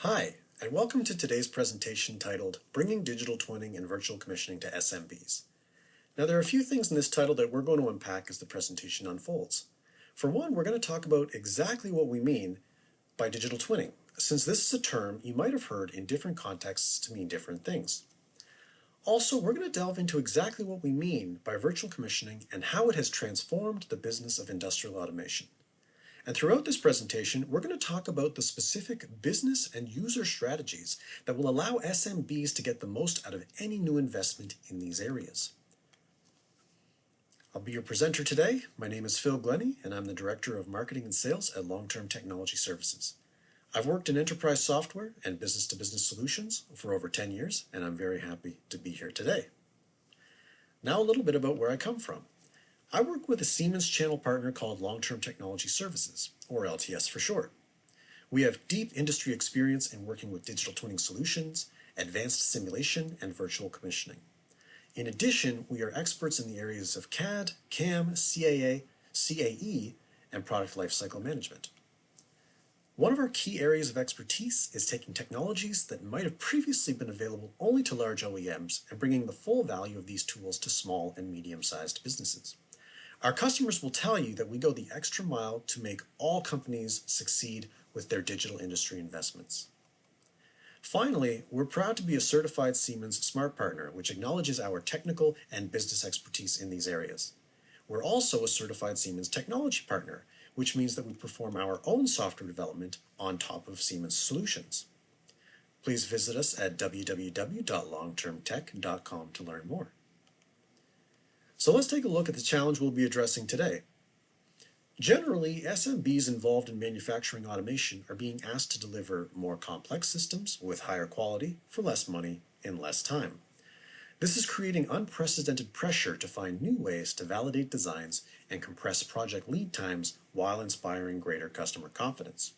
Hi, and welcome to today's presentation titled Bringing Digital Twinning and Virtual Commissioning to SMBs. Now, there are a few things in this title that we're going to unpack as the presentation unfolds. For one, we're going to talk about exactly what we mean by digital twinning, since this is a term you might have heard in different contexts to mean different things. Also, we're going to delve into exactly what we mean by virtual commissioning and how it has transformed the business of industrial automation. And throughout this presentation, we're going to talk about the specific business and user strategies that will allow SMBs to get the most out of any new investment in these areas. I'll be your presenter today. My name is Phil Glennie, and I'm the Director of Marketing and Sales at Long-Term Technology Services. I've worked in enterprise software and business-to-business solutions for over 10 years, and I'm very happy to be here today. Now a little bit about where I come from. I work with a Siemens channel partner called Long-Term Technology Services, or LTS for short. We have deep industry experience in working with digital twinning solutions, advanced simulation, and virtual commissioning. In addition, we are experts in the areas of CAD, CAM, CAA, CAE, and product lifecycle management. One of our key areas of expertise is taking technologies that might have previously been available only to large OEMs and bringing the full value of these tools to small and medium-sized businesses. Our customers will tell you that we go the extra mile to make all companies succeed with their digital industry investments. Finally, we're proud to be a certified Siemens Smart Partner, which acknowledges our technical and business expertise in these areas. We're also a certified Siemens Technology Partner, which means that we perform our own software development on top of Siemens solutions. Please visit us at www.longtermtech.com to learn more. So let's take a look at the challenge we'll be addressing today. Generally, SMBs involved in manufacturing automation are being asked to deliver more complex systems with higher quality for less money in less time. This is creating unprecedented pressure to find new ways to validate designs and compress project lead times while inspiring greater customer confidence.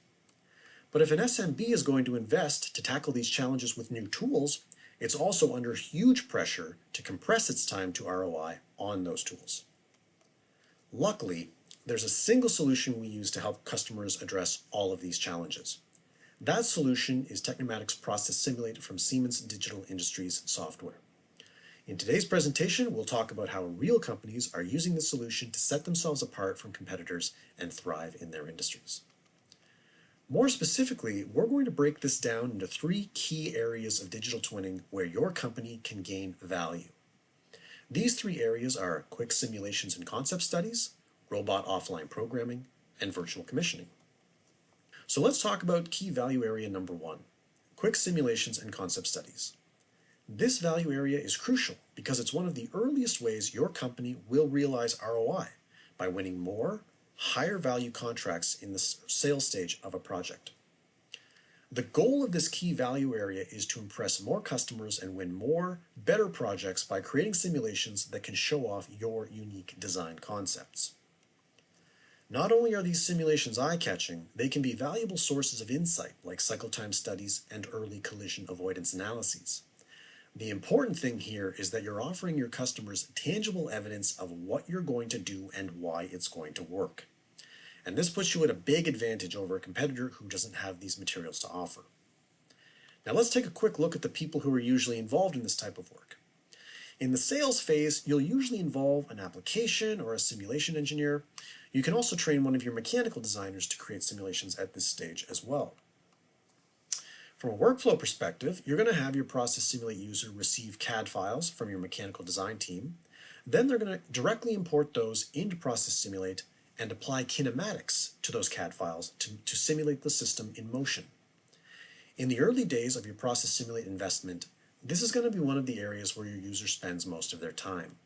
But if an SMB is going to invest to tackle these challenges with new tools, it's also under huge pressure to compress its time to ROI on those tools. Luckily, there's a single solution we use to help customers address all of these challenges. That solution is Tecnomatix Process Simulate from Siemens Digital Industries software. In today's presentation, we'll talk about how real companies are using the solution to set themselves apart from competitors and thrive in their industries. More specifically, we're going to break this down into three key areas of digital twinning where your company can gain value. These three areas are quick simulations and concept studies, robot offline programming, and virtual commissioning. So let's talk about key value area number one, quick simulations and concept studies. This value area is crucial because it's one of the earliest ways your company will realize ROI by winning more, higher value contracts in the sales stage of a project. The goal of this key value area is to impress more customers and win more, better projects by creating simulations that can show off your unique design concepts. Not only are these simulations eye-catching, they can be valuable sources of insight like cycle time studies and early collision avoidance analyses. The important thing here is that you're offering your customers tangible evidence of what you're going to do and why it's going to work. And this puts you at a big advantage over a competitor who doesn't have these materials to offer. Now let's take a quick look at the people who are usually involved in this type of work. In the sales phase, you'll usually involve an application or a simulation engineer. You can also train one of your mechanical designers to create simulations at this stage as well. From a workflow perspective, you're going to have your Process Simulate user receive CAD files from your mechanical design team. Then they're going to directly import those into Process Simulate and apply kinematics to those CAD files to simulate the system in motion. In the early days of your Process Simulate investment, this is going to be one of the areas where your user spends most of their time.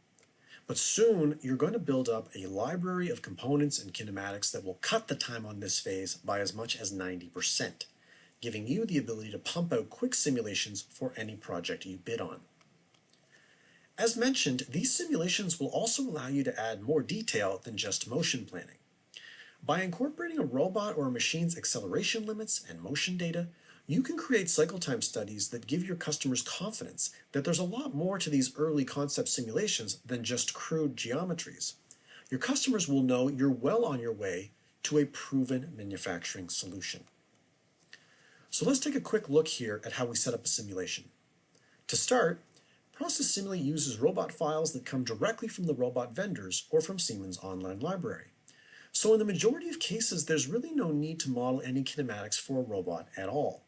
But soon, you're going to build up a library of components and kinematics that will cut the time on this phase by as much as 90%. Giving you the ability to pump out quick simulations for any project you bid on. As mentioned, these simulations will also allow you to add more detail than just motion planning. By incorporating a robot or a machine's acceleration limits and motion data, you can create cycle time studies that give your customers confidence that there's a lot more to these early concept simulations than just crude geometries. Your customers will know you're well on your way to a proven manufacturing solution. So let's take a quick look here at how we set up a simulation. To start, Process Simulate uses robot files that come directly from the robot vendors or from Siemens' online library. So in the majority of cases, there's really no need to model any kinematics for a robot at all.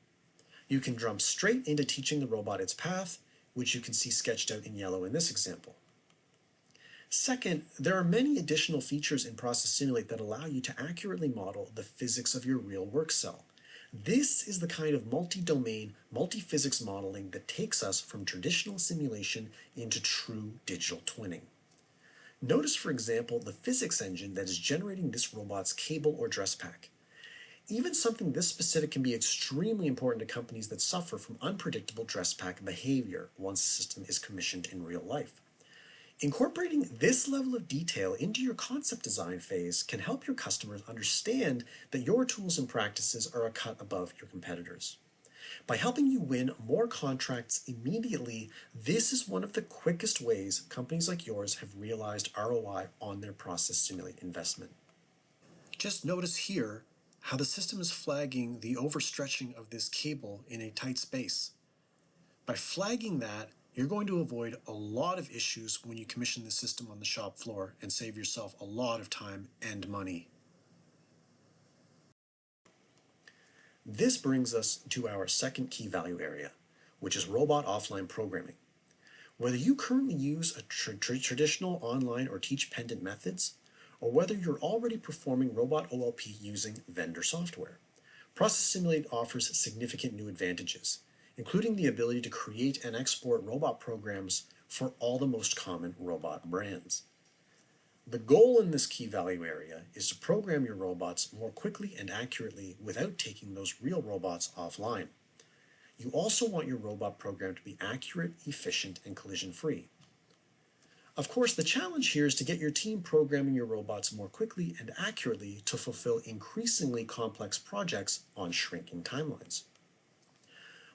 You can jump straight into teaching the robot its path, which you can see sketched out in yellow in this example. Second, there are many additional features in Process Simulate that allow you to accurately model the physics of your real work cell. This is the kind of multi-domain, multi-physics modeling that takes us from traditional simulation into true digital twinning. Notice, for example, the physics engine that is generating this robot's cable or dress pack. Even something this specific can be extremely important to companies that suffer from unpredictable dress pack behavior once the system is commissioned in real life. Incorporating this level of detail into your concept design phase can help your customers understand that your tools and practices are a cut above your competitors. By helping you win more contracts immediately, this is one of the quickest ways companies like yours have realized ROI on their Process Simulate investment. Just notice here how the system is flagging the overstretching of this cable in a tight space. By flagging that, you're going to avoid a lot of issues when you commission the system on the shop floor and save yourself a lot of time and money. This brings us to our second key value area, which is robot offline programming. Whether you currently use a traditional online or teach pendant methods, or whether you're already performing robot OLP using vendor software, Process Simulate offers significant new advantages, including the ability to create and export robot programs for all the most common robot brands. The goal in this key value area is to program your robots more quickly and accurately without taking those real robots offline. You also want your robot program to be accurate, efficient, and collision-free. Of course, the challenge here is to get your team programming your robots more quickly and accurately to fulfill increasingly complex projects on shrinking timelines.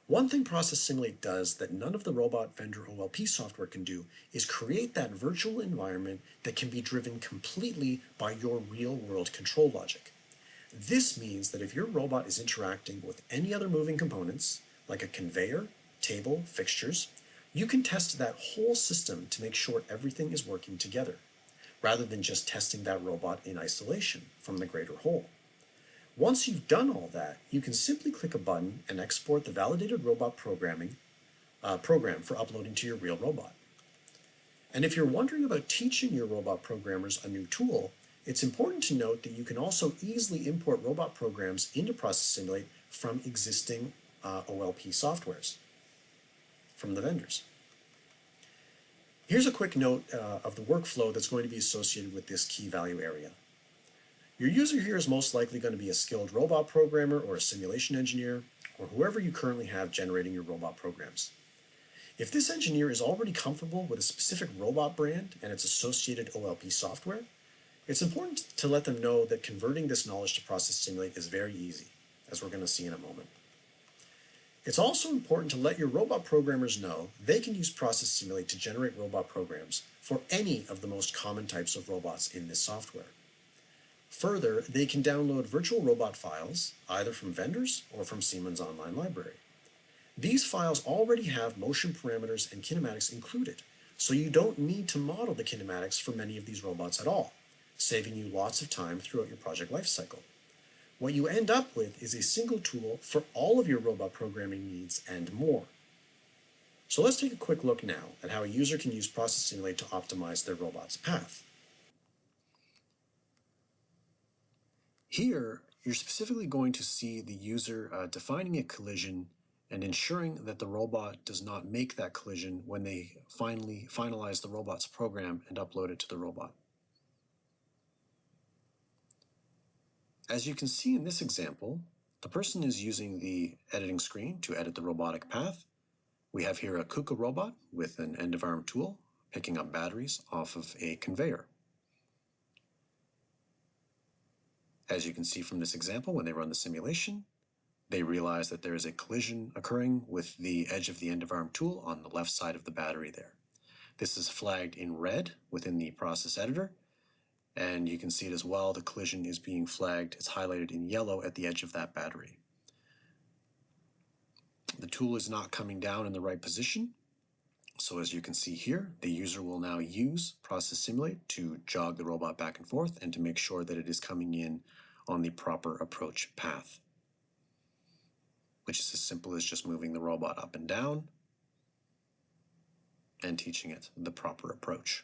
One thing Process Simulate does that none of the robot vendor OLP software can do is create that virtual environment that can be driven completely by your real-world control logic. This means that if your robot is interacting with any other moving components, like a conveyor, table, fixtures, you can test that whole system to make sure everything is working together, rather than just testing that robot in isolation from the greater whole. Once you've done all that, you can simply click a button and export the validated robot program for uploading to your real robot. And if you're wondering about teaching your robot programmers a new tool, it's important to note that you can also easily import robot programs into Process Simulate from existing OLP softwares from the vendors. Here's a quick note of the workflow that's going to be associated with this key value area. Your user here is most likely going to be a skilled robot programmer or a simulation engineer, or whoever you currently have generating your robot programs. If this engineer is already comfortable with a specific robot brand and its associated OLP software, it's important to let them know that converting this knowledge to Process Simulate is very easy, as we're going to see in a moment. It's also important to let your robot programmers know they can use Process Simulate to generate robot programs for any of the most common types of robots in this software. Further, they can download virtual robot files, either from vendors or from Siemens' online library. These files already have motion parameters and kinematics included, so you don't need to model the kinematics for many of these robots at all, saving you lots of time throughout your project lifecycle. What you end up with is a single tool for all of your robot programming needs and more. So let's take a quick look now at how a user can use Process Simulate to optimize their robot's path. Here, you're specifically going to see the user defining a collision and ensuring that the robot does not make that collision when they finally finalize the robot's program and upload it to the robot. As you can see in this example, the person is using the editing screen to edit the robotic path. We have here a KUKA robot with an end-of-arm tool picking up batteries off of a conveyor. As you can see from this example, when they run the simulation, they realize that there is a collision occurring with the edge of the end-of-arm tool on the left side of the battery there. This is flagged in red within the process editor, and you can see it as well. The collision is being flagged. It's highlighted in yellow at the edge of that battery. The tool is not coming down in the right position. So as you can see here, the user will now use Process Simulate to jog the robot back and forth and to make sure that it is coming in on the proper approach path, which is as simple as just moving the robot up and down and teaching it the proper approach.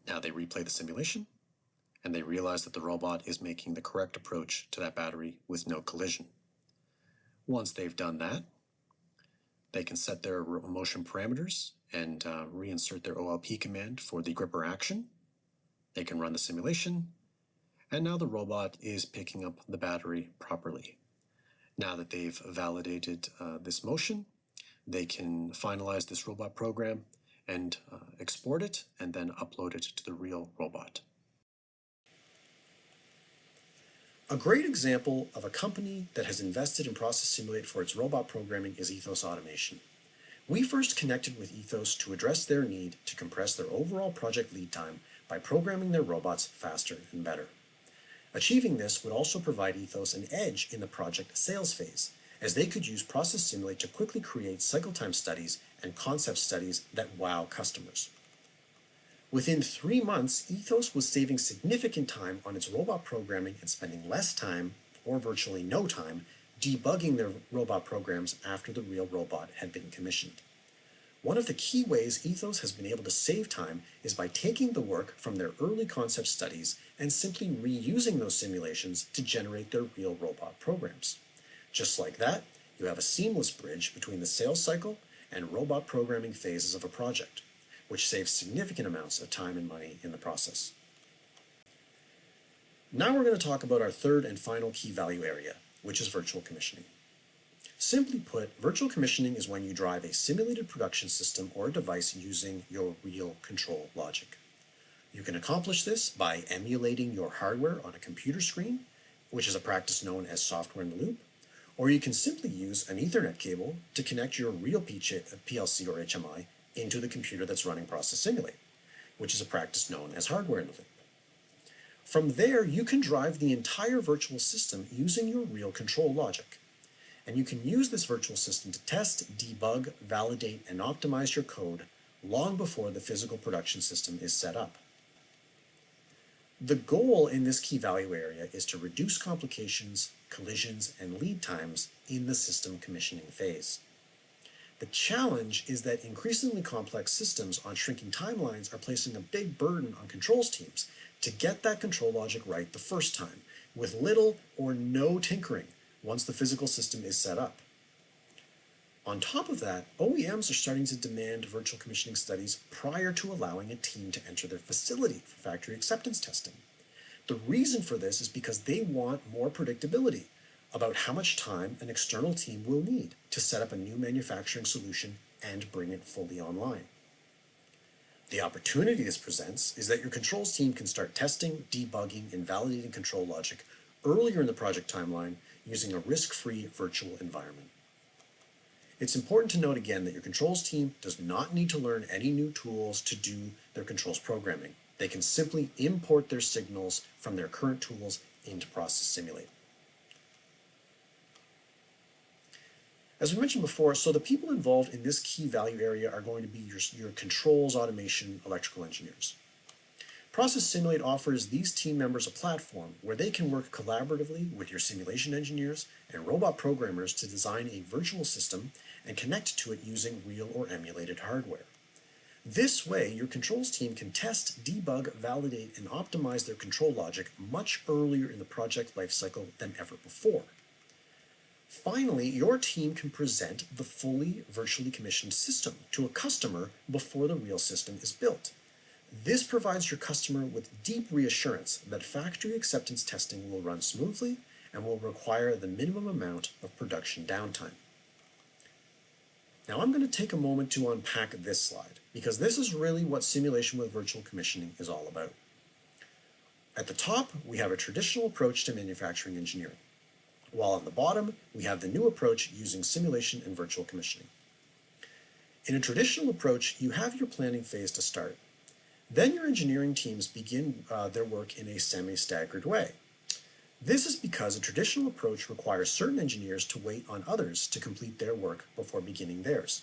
Now they replay the simulation and they realize that the robot is making the correct approach to that battery with no collision. Once they've done that, they can set their motion parameters and reinsert their OLP command for the gripper action. They can run the simulation, and now the robot is picking up the battery properly. Now that they've validated this motion, they can finalize this robot program and export it and then upload it to the real robot. A great example of a company that has invested in Process Simulate for its robot programming is Ethos Automation. We first connected with Ethos to address their need to compress their overall project lead time by programming their robots faster and better. Achieving this would also provide Ethos an edge in the project sales phase, as they could use Process Simulate to quickly create cycle time studies and concept studies that wow customers. Within 3 months, Ethos was saving significant time on its robot programming and spending less time, or virtually no time, debugging their robot programs after the real robot had been commissioned. One of the key ways Ethos has been able to save time is by taking the work from their early concept studies and simply reusing those simulations to generate their real robot programs. Just like that, you have a seamless bridge between the sales cycle and robot programming phases of a project, which saves significant amounts of time and money in the process. Now we're going to talk about our third and final key value area, which is virtual commissioning. Simply put, virtual commissioning is when you drive a simulated production system or device using your real control logic. You can accomplish this by emulating your hardware on a computer screen, which is a practice known as software in the loop, or you can simply use an Ethernet cable to connect your real PLC or HMI into the computer that's running Process Simulate, which is a practice known as hardware in the loop. From there, you can drive the entire virtual system using your real control logic. And you can use this virtual system to test, debug, validate, and optimize your code long before the physical production system is set up. The goal in this key value area is to reduce complications, collisions, and lead times in the system commissioning phase. The challenge is that increasingly complex systems on shrinking timelines are placing a big burden on controls teams to get that control logic right the first time, with little or no tinkering once the physical system is set up. On top of that, OEMs are starting to demand virtual commissioning studies prior to allowing a team to enter their facility for factory acceptance testing. The reason for this is because they want more predictability about how much time an external team will need to set up a new manufacturing solution and bring it fully online. The opportunity this presents is that your controls team can start testing, debugging, and validating control logic earlier in the project timeline using a risk-free virtual environment. It's important to note again that your controls team does not need to learn any new tools to do their controls programming. They can simply import their signals from their current tools into Process Simulate. As we mentioned before, so the people involved in this key value area are going to be your controls, automation, electrical engineers. Process Simulate offers these team members a platform where they can work collaboratively with your simulation engineers and robot programmers to design a virtual system and connect to it using real or emulated hardware. This way, your controls team can test, debug, validate, and optimize their control logic much earlier in the project lifecycle than ever before. Finally, your team can present the fully virtually commissioned system to a customer before the real system is built. This provides your customer with deep reassurance that factory acceptance testing will run smoothly and will require the minimum amount of production downtime. Now I'm going to take a moment to unpack this slide, because this is really what simulation with virtual commissioning is all about. At the top, we have a traditional approach to manufacturing engineering, while on the bottom, we have the new approach using simulation and virtual commissioning. In a traditional approach, you have your planning phase to start. Then your engineering teams begin their work in a semi-staggered way. This is because a traditional approach requires certain engineers to wait on others to complete their work before beginning theirs.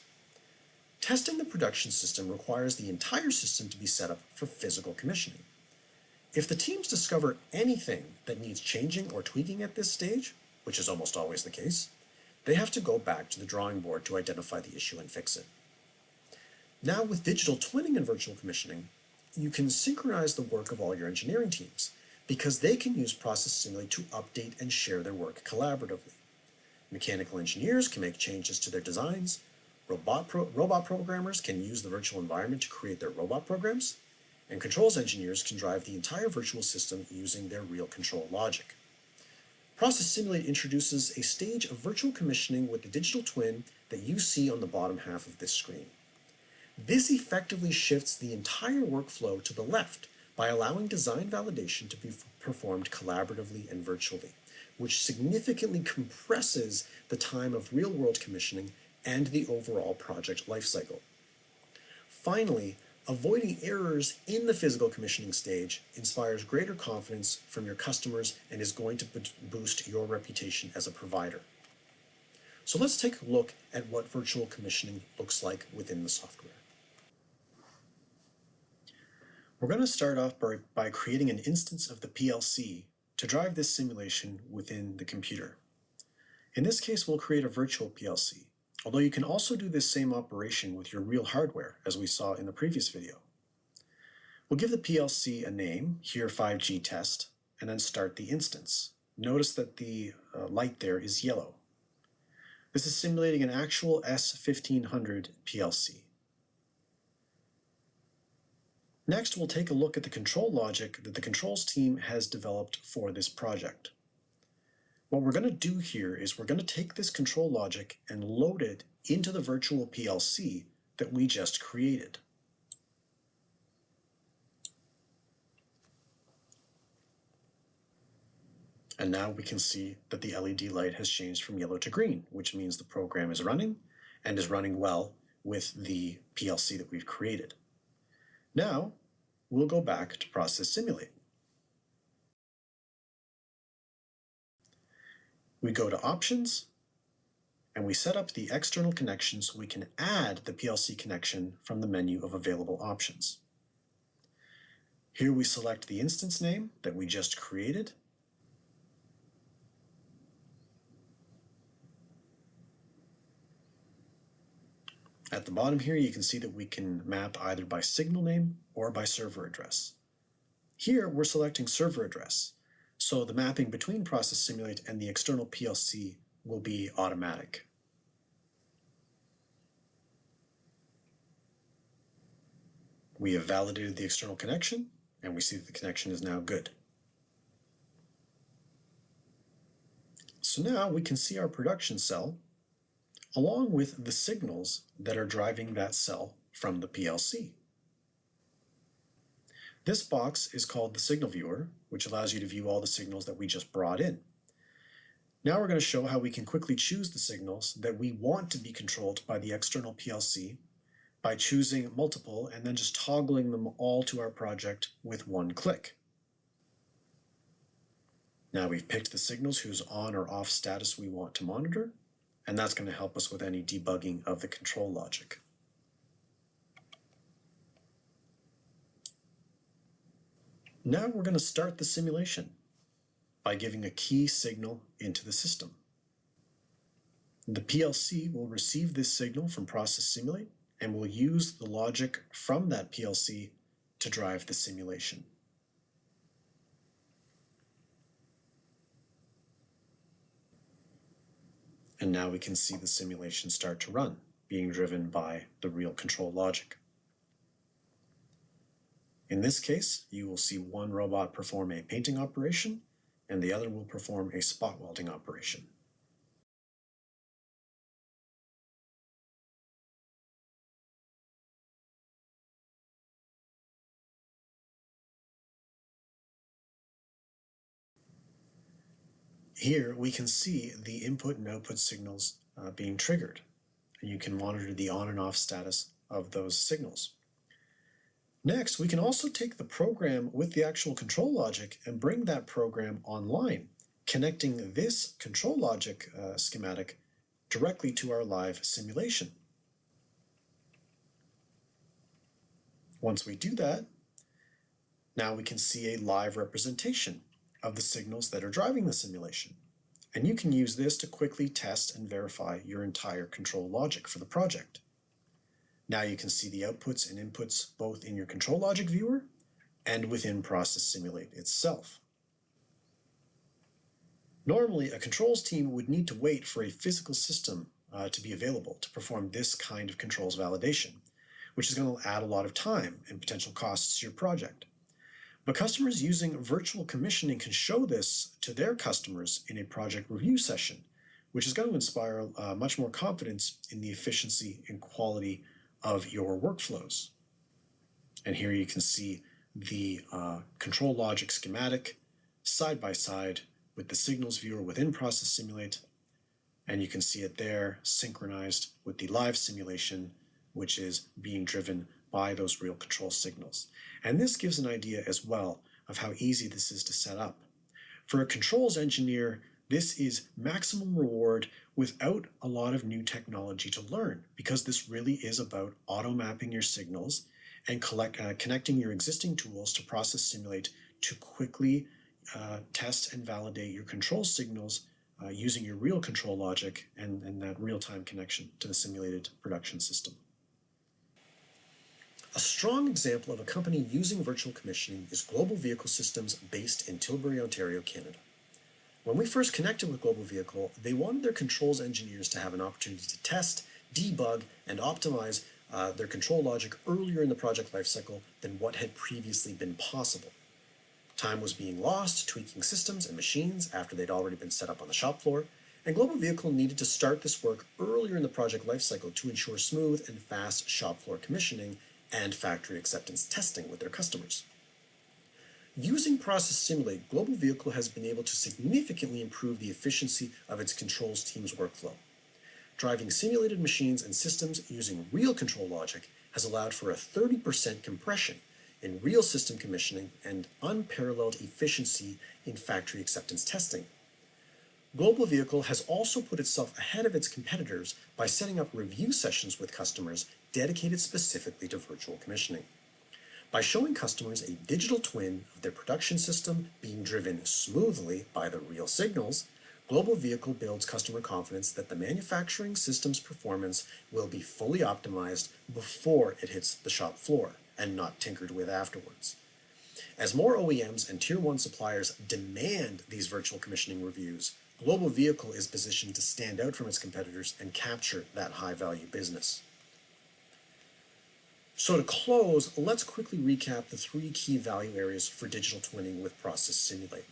Testing the production system requires the entire system to be set up for physical commissioning. If the teams discover anything that needs changing or tweaking at this stage, which is almost always the case, they have to go back to the drawing board to identify the issue and fix it. Now, with digital twinning and virtual commissioning, you can synchronize the work of all your engineering teams because they can use Process Simulate to update and share their work collaboratively. Mechanical engineers can make changes to their designs, robot programmers can use the virtual environment to create their robot programs, and controls engineers can drive the entire virtual system using their real control logic. Process Simulate introduces a stage of virtual commissioning with the digital twin that you see on the bottom half of this screen. This effectively shifts the entire workflow to the left by allowing design validation to be performed collaboratively and virtually, which significantly compresses the time of real-world commissioning and the overall project lifecycle. Finally, avoiding errors in the physical commissioning stage inspires greater confidence from your customers and is going to boost your reputation as a provider. So let's take a look at what virtual commissioning looks like within the software. We're going to start off by creating an instance of the PLC to drive this simulation within the computer. In this case, we'll create a virtual PLC, although you can also do this same operation with your real hardware, as we saw in the previous video. We'll give the PLC a name, here 5G test, and then start the instance. Notice that the light there is yellow. This is simulating an actual S1500 PLC. Next, we'll take a look at the control logic that the controls team has developed for this project. What we're going to do here is we're going to take this control logic and load it into the virtual PLC that we just created. And now we can see that the LED light has changed from yellow to green, which means the program is running and is running well with the PLC that we've created. Now, we'll go back to Process Simulate. We go to Options, and we set up the external connection so we can add the PLC connection from the menu of available options. Here we select the instance name that we just created. At the bottom here, you can see that we can map either by signal name or by server address. Here, we're selecting server address, so the mapping between Process Simulate and the external PLC will be automatic. We have validated the external connection, and we see that the connection is now good. So now we can see our production cell along with the signals that are driving that cell from the PLC. This box is called the signal viewer, which allows you to view all the signals that we just brought in. Now we're going to show how we can quickly choose the signals that we want to be controlled by the external PLC by choosing multiple and then just toggling them all to our project with one click. Now we've picked the signals whose on or off status we want to monitor, and that's going to help us with any debugging of the control logic. Now we're going to start the simulation by giving a key signal into the system. The PLC will receive this signal from Process Simulate and will use the logic from that PLC to drive the simulation. And now we can see the simulation start to run, being driven by the real control logic. In this case, you will see one robot perform a painting operation, and the other will perform a spot welding operation. Here we can see the input and output signals being triggered, and you can monitor the on and off status of those signals. Next, we can also take the program with the actual control logic and bring that program online connecting this control logic schematic directly to our live simulation. Once we do that, now we can see a live representation of the signals that are driving the simulation. And you can use this to quickly test and verify your entire control logic for the project. Now you can see the outputs and inputs both in your control logic viewer and within Process Simulate itself. Normally, a controls team would need to wait for a physical system to be available to perform this kind of controls validation, which is going to add a lot of time and potential costs to your project. But customers using virtual commissioning can show this to their customers in a project review session, which is going to inspire much more confidence in the efficiency and quality of your workflows. And here you can see the control logic schematic side by side with the signals viewer within Process Simulate, and you can see it there synchronized with the live simulation, which is being driven by those real control signals. And this gives an idea as well of how easy this is to set up. For a controls engineer, this is maximum reward without a lot of new technology to learn, because this really is about auto mapping your signals and connecting your existing tools to Process Simulate to quickly test and validate your control signals using your real control logic and that real-time connection to the simulated production system. A strong example of a company using virtual commissioning is Global Vehicle Systems based in Tilbury, Ontario, Canada. When we first connected with Global Vehicle, they wanted their controls engineers to have an opportunity to test, debug, and optimize their control logic earlier in the project lifecycle than what had previously been possible. Time was being lost tweaking systems and machines after they'd already been set up on the shop floor, and Global Vehicle needed to start this work earlier in the project lifecycle to ensure smooth and fast shop floor commissioning and factory acceptance testing with their customers. Using Process Simulate, Global Vehicle has been able to significantly improve the efficiency of its controls team's workflow. Driving simulated machines and systems using real control logic has allowed for a 30% compression in real system commissioning and unparalleled efficiency in factory acceptance testing. Global Vehicle has also put itself ahead of its competitors by setting up review sessions with customers dedicated specifically to virtual commissioning. By showing customers a digital twin of their production system being driven smoothly by the real signals, Global Vehicle builds customer confidence that the manufacturing system's performance will be fully optimized before it hits the shop floor and not tinkered with afterwards. As more OEMs and Tier 1 suppliers demand these virtual commissioning reviews, Global Vehicle is positioned to stand out from its competitors and capture that high-value business. So to close, let's quickly recap the 3 key value areas for digital twinning with Process Simulate.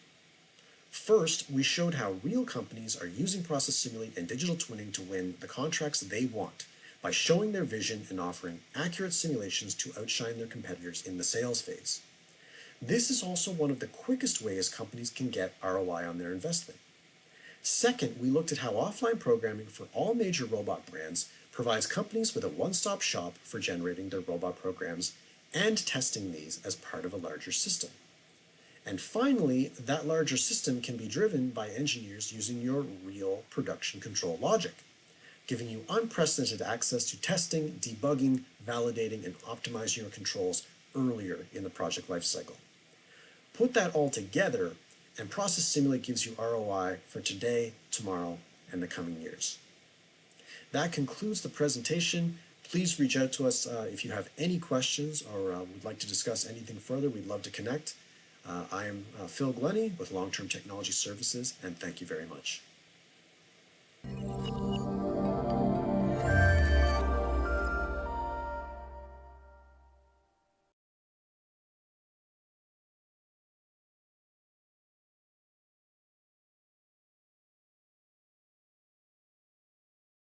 First, we showed how real companies are using Process Simulate and digital twinning to win the contracts they want by showing their vision and offering accurate simulations to outshine their competitors in the sales phase. This is also one of the quickest ways companies can get ROI on their investment. Second, we looked at how offline programming for all major robot brands provides companies with a one-stop shop for generating their robot programs and testing these as part of a larger system. And finally, that larger system can be driven by engineers using your real production control logic, giving you unprecedented access to testing, debugging, validating, and optimizing your controls earlier in the project lifecycle. Put that all together, and Process Simulate gives you ROI for today, tomorrow, and the coming years. That concludes the presentation. Please reach out to us if you have any questions or would like to discuss anything further. We'd love to connect. I am Phil Glennie with Long Term Technology Services, and thank you very much.